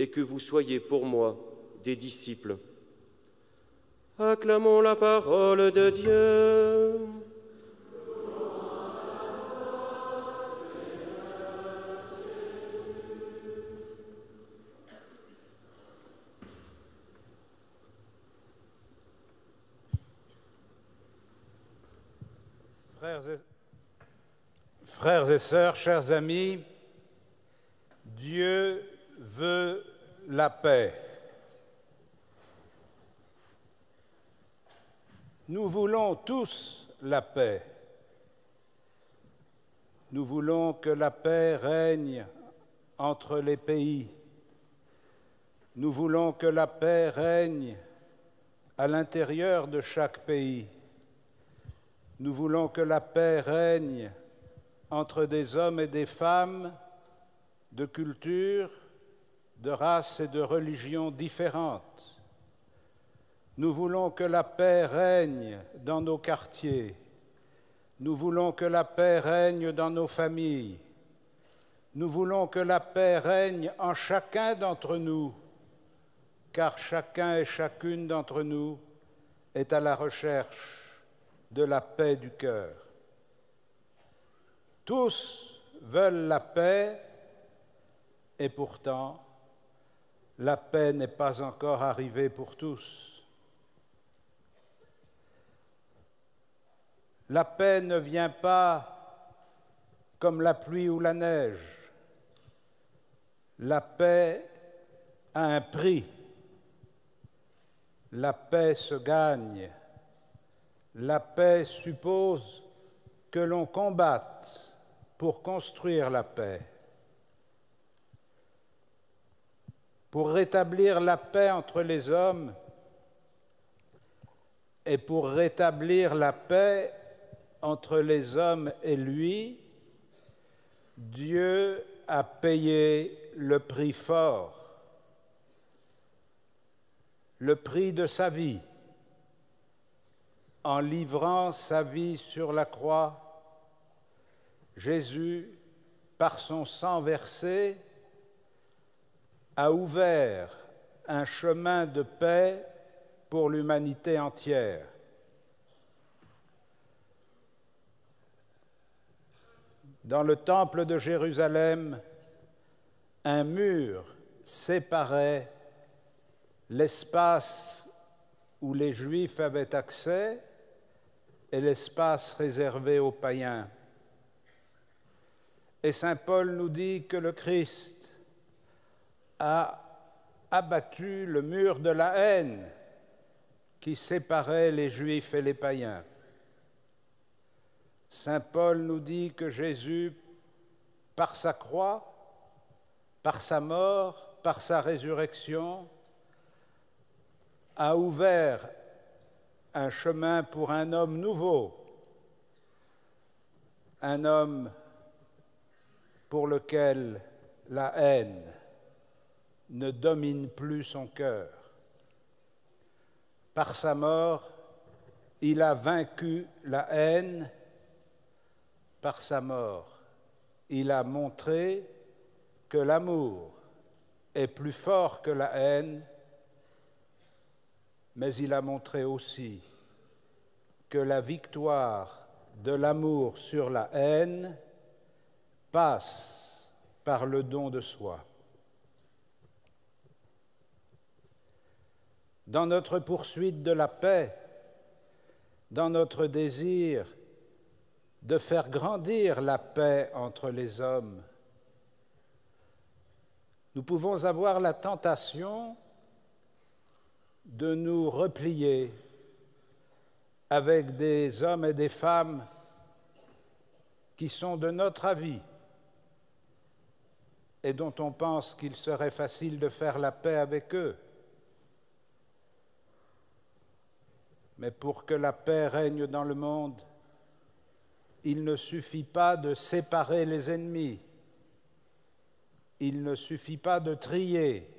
et que vous soyez pour moi des disciples. Acclamons la parole de Dieu. Frères et sœurs, chers amis, Dieu veut la paix. Nous voulons tous la paix. Nous voulons que la paix règne entre les pays. Nous voulons que la paix règne à l'intérieur de chaque pays. Nous voulons que la paix règne entre des hommes et des femmes de cultures, de races et de religions différentes. Nous voulons que la paix règne dans nos quartiers. Nous voulons que la paix règne dans nos familles. Nous voulons que la paix règne en chacun d'entre nous, car chacun et chacune d'entre nous est à la recherche de la paix du cœur. Tous veulent la paix, et pourtant, la paix n'est pas encore arrivée pour tous. La paix ne vient pas comme la pluie ou la neige. La paix a un prix. La paix se gagne. La paix suppose que l'on combatte pour construire la paix. Pour rétablir la paix entre les hommes et pour rétablir la paix entre les hommes et lui, Dieu a payé le prix fort, le prix de sa vie, en livrant sa vie sur la croix. Jésus, par son sang versé, a ouvert un chemin de paix pour l'humanité entière. Dans le temple de Jérusalem, un mur séparait l'espace où les Juifs avaient accès et l'espace réservé aux païens. Et saint Paul nous dit que le Christ a abattu le mur de la haine qui séparait les Juifs et les païens. Saint Paul nous dit que Jésus, par sa croix, par sa mort, par sa résurrection, a ouvert un chemin pour un homme nouveau, un homme pour lequel la haine ne domine plus son cœur. Par sa mort, il a vaincu la haine. Par sa mort, il a montré que l'amour est plus fort que la haine, mais il a montré aussi que la victoire de l'amour sur la haine passe par le don de soi. Dans notre poursuite de la paix, dans notre désir de faire grandir la paix entre les hommes, nous pouvons avoir la tentation de nous replier avec des hommes et des femmes qui sont de notre avis et dont on pense qu'il serait facile de faire la paix avec eux. Mais pour que la paix règne dans le monde, il ne suffit pas de séparer les ennemis, il ne suffit pas de trier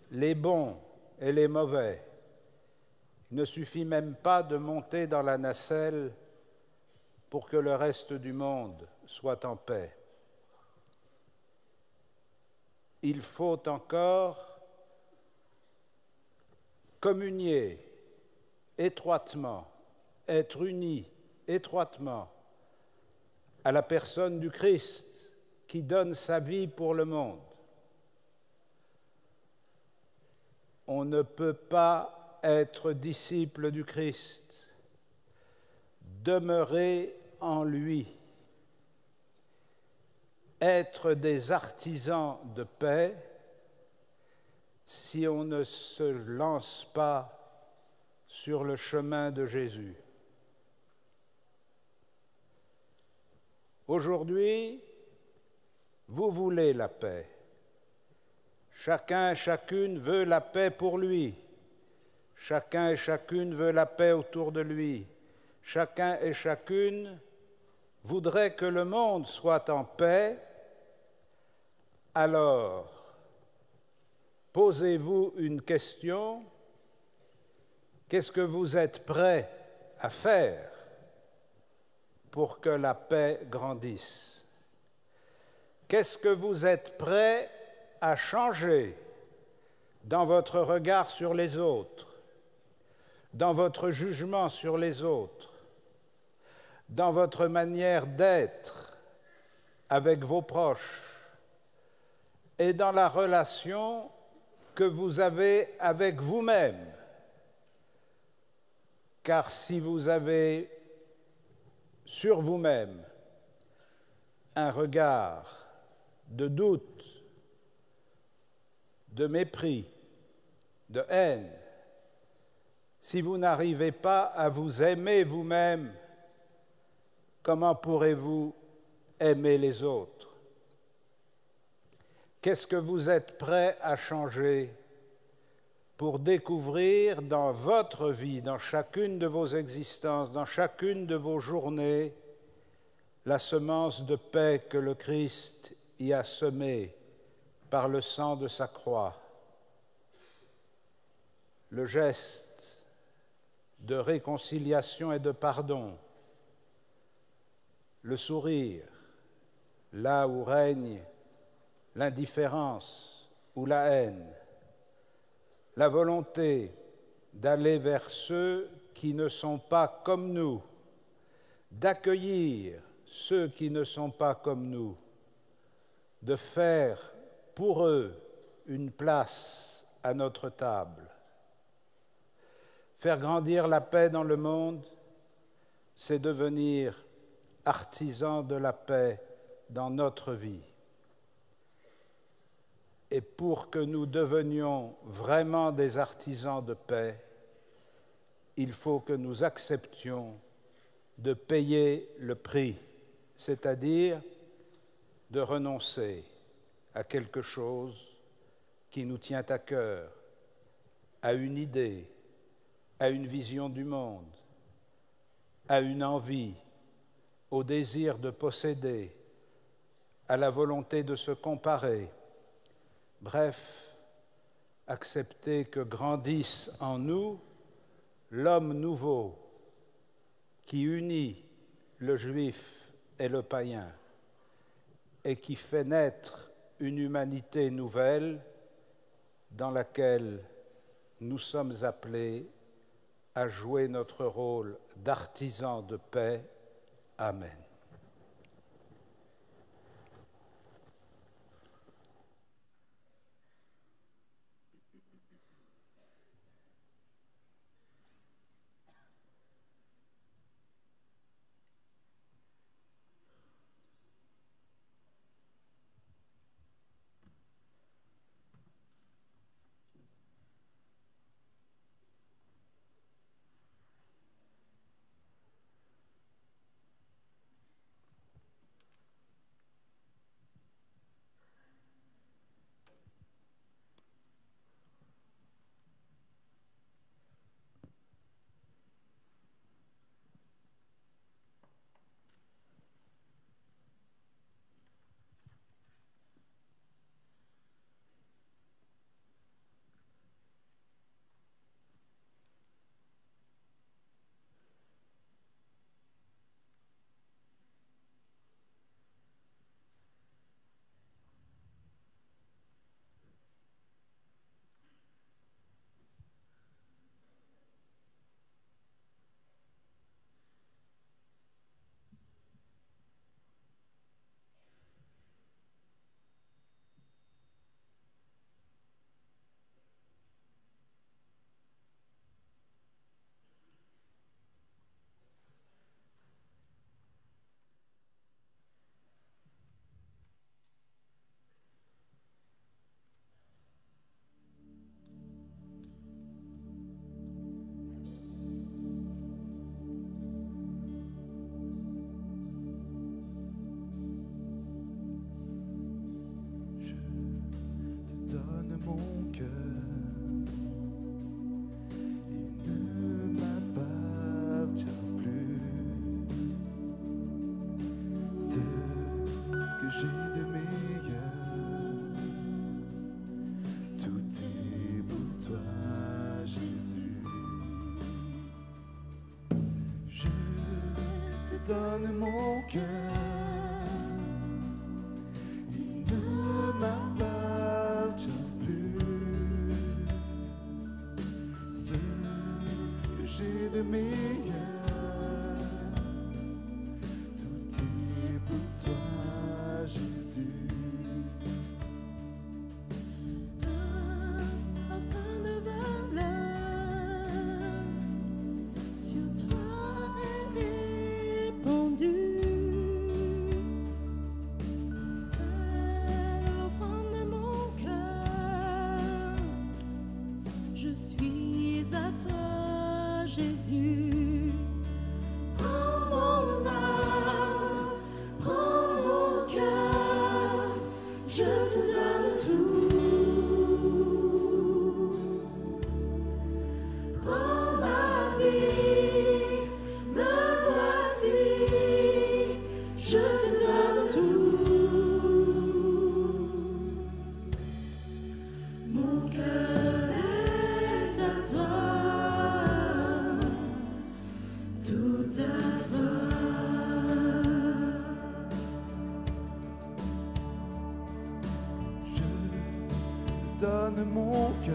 les bons et les mauvais, il ne suffit même pas de monter dans la nacelle pour que le reste du monde soit en paix. Il faut encore communier étroitement, être unis étroitement à la personne du Christ qui donne sa vie pour le monde. On ne peut pas être disciple du Christ, demeurer en lui, être des artisans de paix si on ne se lance pas sur le chemin de Jésus. Aujourd'hui, vous voulez la paix. Chacun et chacune veut la paix pour lui. Chacun et chacune veut la paix autour de lui. Chacun et chacune voudrait que le monde soit en paix. Alors, posez-vous une question. Qu'est-ce que vous êtes prêt à faire pour que la paix grandisse? Qu'est-ce que vous êtes prêt à changer dans votre regard sur les autres, dans votre jugement sur les autres, dans votre manière d'être avec vos proches et dans la relation que vous avez avec vous-même? Car si vous avez sur vous-même un regard de doute, de mépris, de haine, si vous n'arrivez pas à vous aimer vous-même, comment pourrez-vous aimer les autres? Qu'est-ce que vous êtes prêt à changer pour découvrir dans votre vie, dans chacune de vos existences, dans chacune de vos journées, la semence de paix que le Christ y a semée par le sang de sa croix, le geste de réconciliation et de pardon, le sourire, là où règne l'indifférence ou la haine, la volonté d'aller vers ceux qui ne sont pas comme nous, d'accueillir ceux qui ne sont pas comme nous, de faire pour eux une place à notre table. Faire grandir la paix dans le monde, c'est devenir artisan de la paix dans notre vie. Et pour que nous devenions vraiment des artisans de paix, il faut que nous acceptions de payer le prix, c'est-à-dire de renoncer à quelque chose qui nous tient à cœur, à une idée, à une vision du monde, à une envie, au désir de posséder, à la volonté de se comparer. Bref, accepter que grandisse en nous l'homme nouveau qui unit le juif et le païen et qui fait naître une humanité nouvelle dans laquelle nous sommes appelés à jouer notre rôle d'artisans de paix. Amen. donne mon cœur, il ne m'appartient plus. Ce que j'ai de meilleur, tout est pour toi, Jésus. Enfin de valeur sur toi est répandu. Seule offrande de mon cœur, je suis à toi, Jésus. Prends mon âme, prends mon cœur, je te donne tout. Prends ma vie, me voici, je te donne tout. Mon cœur est à toi, tout à toi. Je te donne mon cœur.